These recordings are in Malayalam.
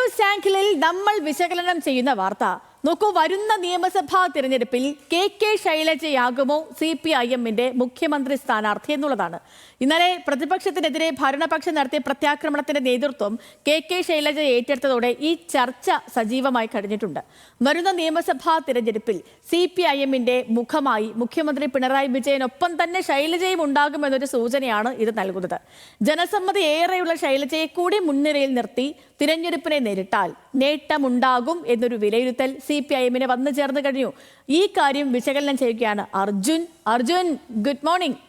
ന്യൂസ് ആംഗിളിൽ നമ്മൾ വിശകലനം ചെയ്യുന്ന വാർത്ത നോക്കൂ. വരുന്ന നിയമസഭാ തിരഞ്ഞെടുപ്പിൽ കെ ശൈലജയാകുമോ CPIM-ന്റെ മുഖ്യമന്ത്രി സ്ഥാനാർത്ഥി എന്നുള്ളതാണ്. ഇന്നലെ പ്രതിപക്ഷത്തിനെതിരെ ഭരണപക്ഷം നടത്തിയ പ്രത്യാക്രമണത്തിന്റെ നേതൃത്വം കെ ശൈലജ ഏറ്റെടുത്തതോടെ ഈ ചർച്ച സജീവമായി കഴിഞ്ഞിട്ടുണ്ട്. വരുന്ന നിയമസഭാ തിരഞ്ഞെടുപ്പിൽ CPIM-ന്റെ മുഖമായി മുഖ്യമന്ത്രി പിണറായി വിജയനൊപ്പം തന്നെ ശൈലജയും ഉണ്ടാകുമെന്നൊരു സൂചനയാണ് ഇത് നൽകുന്നത്. ജനസമ്മതി ഏറെയുള്ള ശൈലജയെ കൂടി മുൻനിരയിൽ നിർത്തി തിരഞ്ഞെടുപ്പിനെ നേരിട്ടാൽ നേട്ടമുണ്ടാകും എന്നൊരു വിലയിരുത്തൽ CPIM-ന് വന്നു ചേർന്ന് കഴിഞ്ഞു. ഈ കാര്യം വിശകലനം ചെയ്യുകയാണ് അർജുൻ. Good morning.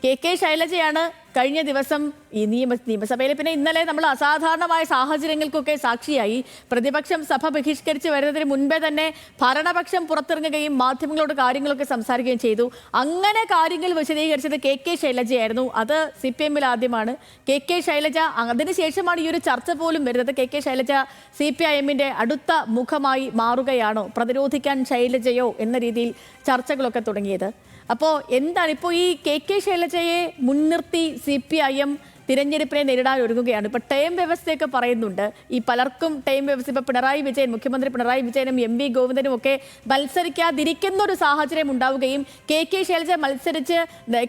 കെ ശൈലജയാണ് കഴിഞ്ഞ ദിവസം ഈ നിയമസഭയിൽ, പിന്നെ ഇന്നലെ നമ്മൾ അസാധാരണമായ സാഹചര്യങ്ങൾക്കൊക്കെ സാക്ഷിയായി. പ്രതിപക്ഷം സഭ ബഹിഷ്കരിച്ച് വരുന്നതിന് മുൻപേ തന്നെ ഭരണപക്ഷം പുറത്തിറങ്ങുകയും മാധ്യമങ്ങളോട് കാര്യങ്ങളൊക്കെ സംസാരിക്കുകയും ചെയ്തു. അങ്ങനെ കാര്യങ്ങൾ വിശദീകരിച്ചത് കെ ശൈലജയായിരുന്നു. അത് CPM-ൽ ആദ്യമാണ്. കെ ശൈലജ, അതിനുശേഷമാണ് ഈ ഒരു ചർച്ച പോലും വരുന്നത്. കെ ശൈലജ CPIM-ന്റെ അടുത്ത മുഖമായി മാറുകയാണോ, പ്രതിരോധിക്കാൻ ശൈലജയോ എന്ന രീതിയിൽ ചർച്ചകളൊക്കെ തുടങ്ങിയത്. അപ്പോൾ എന്താണ് ഇപ്പോൾ ഈ കെ ശൈലജയെ മുൻനിർത്തി CPIM തിരഞ്ഞെടുപ്പിനെ നേരിടാൻ ഒരുങ്ങുകയാണ്. ഇപ്പോൾ ടൈം വ്യവസ്ഥയൊക്കെ പറയുന്നുണ്ട്. ഈ പലർക്കും ടൈം വ്യവസ്ഥ, ഇപ്പോൾ മുഖ്യമന്ത്രി പിണറായി വിജയനും MV ഗോവിന്ദനും ഒക്കെ മത്സരിക്കാതിരിക്കുന്ന ഒരു സാഹചര്യം ഉണ്ടാവുകയും കെ ശൈലജ മത്സരിച്ച്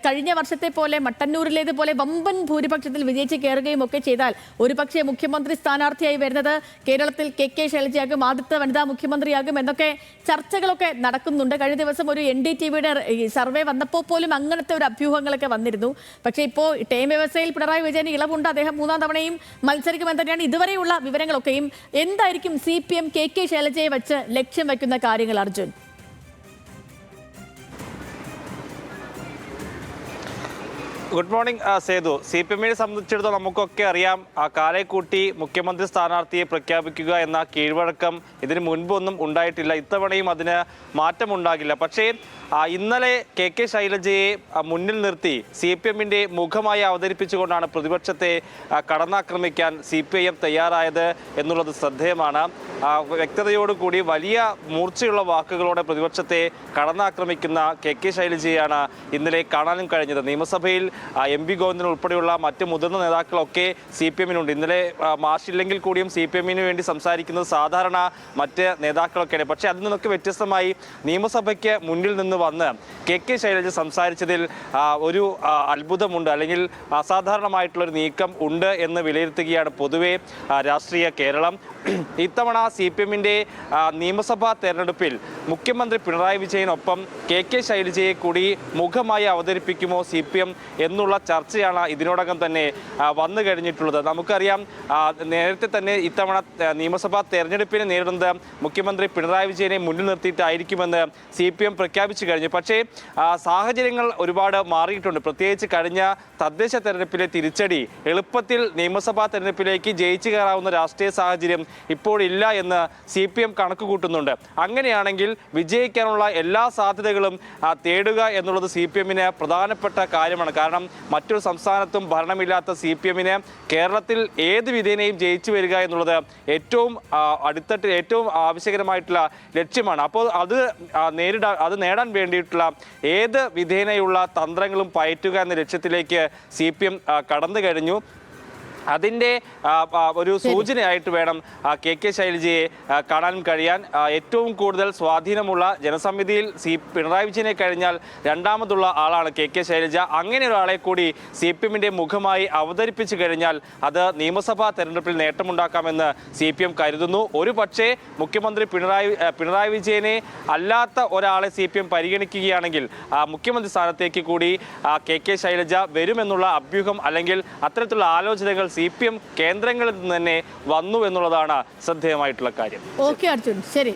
കഴിഞ്ഞ വർഷത്തെ പോലെ മട്ടന്നൂരിലേതുപോലെ വമ്പൻ ഭൂരിപക്ഷത്തിൽ വിജയിച്ച് കയറുകയും ഒക്കെ ചെയ്താൽ ഒരുപക്ഷെ മുഖ്യമന്ത്രി സ്ഥാനാർത്ഥിയായി വരുന്നത് കേരളത്തിൽ കെ ശൈലജയാകും, ആദ്യത്തെ വനിതാ മുഖ്യമന്ത്രിയാകും എന്നൊക്കെ ചർച്ചകളൊക്കെ നടക്കുന്നുണ്ട്. കഴിഞ്ഞ ദിവസം ഒരു NDTV-യുടെ സർവേ വന്നപ്പോൾ പോലും അങ്ങനത്തെ ഒരു അഭ്യൂഹങ്ങളൊക്കെ വന്നിരുന്നു. പക്ഷേ ഇപ്പോൾ ടൈം വ്യവസ്ഥയിൽ പിണറായി വിജയന് ഇളവുണ്ട്. അദ്ദേഹം 3-ാം തവണയും മത്സരിക്കുമെന്ന് തന്നെയാണ് ഇതുവരെയുള്ള വിവരങ്ങളൊക്കെയും. എന്തായിരിക്കും CPM കെ ശൈലജയെ വെച്ച് ലക്ഷ്യം വയ്ക്കുന്ന കാര്യങ്ങൾ, അർജുൻ? Good morning Sethu. CPM-നെ സംബന്ധിച്ചിടത്തോളം നമുക്കൊക്കെ അറിയാം, കാലേക്കൂട്ടി മുഖ്യമന്ത്രി സ്ഥാനാർത്ഥിയെ പ്രഖ്യാപിക്കുക എന്ന കീഴ്വഴക്കം ഇതിന് മുൻപൊന്നും ഉണ്ടായിട്ടില്ല. ഇത്തവണയും അതിന് മാറ്റമുണ്ടാകില്ല. പക്ഷേ ഇന്നലെ കെ ശൈലജയെ മുന്നിൽ നിർത്തി CPM-ന്റെ മുഖമായി അവതരിപ്പിച്ചുകൊണ്ടാണ് പ്രതിപക്ഷത്തെ കടന്നാക്രമിക്കാൻ CPIM തയ്യാറായത് എന്നുള്ളത് ശ്രദ്ധേയമാണ്. വ്യക്തതയോടുകൂടി വലിയ മൂർച്ചയുള്ള വാക്കുകളോടെ പ്രതിപക്ഷത്തെ കടന്നാക്രമിക്കുന്ന കെ ശൈലജയാണ് ഇന്നലെ കാണാനും കഴിഞ്ഞത്. നിയമസഭയിൽ MV ഗോവിന്ദൻ ഉൾപ്പെടെയുള്ള മറ്റ് മുതിർന്ന നേതാക്കളൊക്കെ CPM-നുണ്ട്. ഇന്നലെ മാർച്ചില്ലെങ്കിൽ കൂടിയും CPM-ന് വേണ്ടി സംസാരിക്കുന്നത് സാധാരണ മറ്റ് നേതാക്കളൊക്കെയാണ്. പക്ഷേ അതിൽ നിന്നൊക്കെ വ്യത്യസ്തമായി നിയമസഭയ്ക്ക് മുന്നിൽ നിന്ന് വന്ന് കെ ശൈലജ സംസാരിച്ചതിൽ ഒരു അത്ഭുതമുണ്ട്, അല്ലെങ്കിൽ അസാധാരണമായിട്ടുള്ളൊരു നീക്കം ഉണ്ട് എന്ന് വിലയിരുത്തുകയാണ് പൊതുവെ രാഷ്ട്രീയ കേരളം. ഇത്തവണ CPM-ന്റെ നിയമസഭാ തെരഞ്ഞെടുപ്പിൽ മുഖ്യമന്ത്രി പിണറായി വിജയനൊപ്പം കെ ശൈലജയെ കൂടി മുഖമായി അവതരിപ്പിക്കുമോ CPM എന്നുള്ള ചർച്ചയാണ് ഇതിനോടകം തന്നെ വന്നു കഴിഞ്ഞിട്ടുള്ളത്. നമുക്കറിയാം, നേരത്തെ തന്നെ ഇത്തവണ നിയമസഭാ തെരഞ്ഞെടുപ്പിനെ നേരിടുന്നത് മുഖ്യമന്ത്രി പിണറായി വിജയനെ മുന്നിൽ നിർത്തിയിട്ടായിരിക്കുമെന്ന് CPM പ്രഖ്യാപിച്ചു കഴിഞ്ഞു. പക്ഷേ സാഹചര്യങ്ങൾ ഒരുപാട് മാറിയിട്ടുണ്ട്. പ്രത്യേകിച്ച് കഴിഞ്ഞ തദ്ദേശ തെരഞ്ഞെടുപ്പിലെ തിരിച്ചടി എളുപ്പത്തിൽ നിയമസഭാ തെരഞ്ഞെടുപ്പിലേക്ക് ജയിച്ചു കയറാവുന്ന രാഷ്ട്രീയ സാഹചര്യം ഇപ്പോഴില്ല എന്ന് CPM കണക്ക് കൂട്ടുന്നുണ്ട്. അങ്ങനെയാണെങ്കിൽ വിജയിക്കാനുള്ള എല്ലാ സാധ്യതകളും തേടുക എന്നുള്ളത് CPM-ന് പ്രധാനപ്പെട്ട കാര്യമാണ്. കാരണം മറ്റൊരു സംസ്ഥാനത്തും ഭരണമില്ലാത്ത CPM-ന് കേരളത്തിൽ ഏത് വിധേനയും ജയിച്ചു വരിക എന്നുള്ളത് ഏറ്റവും അടിത്തട്ടിൽ ഏറ്റവും ആവശ്യകരമായിട്ടുള്ള ലക്ഷ്യമാണ്. അപ്പോൾ അത് നേടാൻ വേണ്ടിയിട്ടുള്ള ഏത് വിധേനയുള്ള തന്ത്രങ്ങളും പയറ്റുക എന്ന ലക്ഷ്യത്തിലേക്ക് CPM കടന്നു കഴിഞ്ഞു. അതിൻ്റെ ഒരു സൂചനയായിട്ട് വേണം കെ ശൈലജയെ കാണാനും കഴിയാൻ. ഏറ്റവും കൂടുതൽ സ്വാധീനമുള്ള ജനസമിതിയിൽ പിണറായി വിജയനെ കഴിഞ്ഞാൽ രണ്ടാമതുള്ള ആളാണ് കെ ശൈലജ. അങ്ങനെ ഒരാളെ കൂടി CPM-ന്റെ മുഖമായി അവതരിപ്പിച്ചു കഴിഞ്ഞാൽ അത് നിയമസഭാ തെരഞ്ഞെടുപ്പിൽ നേട്ടമുണ്ടാക്കാമെന്ന് CPM കരുതുന്നു. ഒരു പക്ഷേ മുഖ്യമന്ത്രി പിണറായി വിജയനെ അല്ലാത്ത ഒരാളെ CPM പരിഗണിക്കുകയാണെങ്കിൽ മുഖ്യമന്ത്രി സ്ഥാനത്തേക്ക് കൂടി കെ ശൈലജ വരുമെന്നുള്ള അഭ്യൂഹം അല്ലെങ്കിൽ അത്തരത്തിലുള്ള ആലോചനകൾ CPM കേന്ദ്രങ്ങളിൽ നിന്ന് തന്നെ വന്നു എന്നുള്ളതാണ് ശ്രദ്ധേയമായിട്ടുള്ള കാര്യം. ഓക്കെ അർജുൻ, ശരി.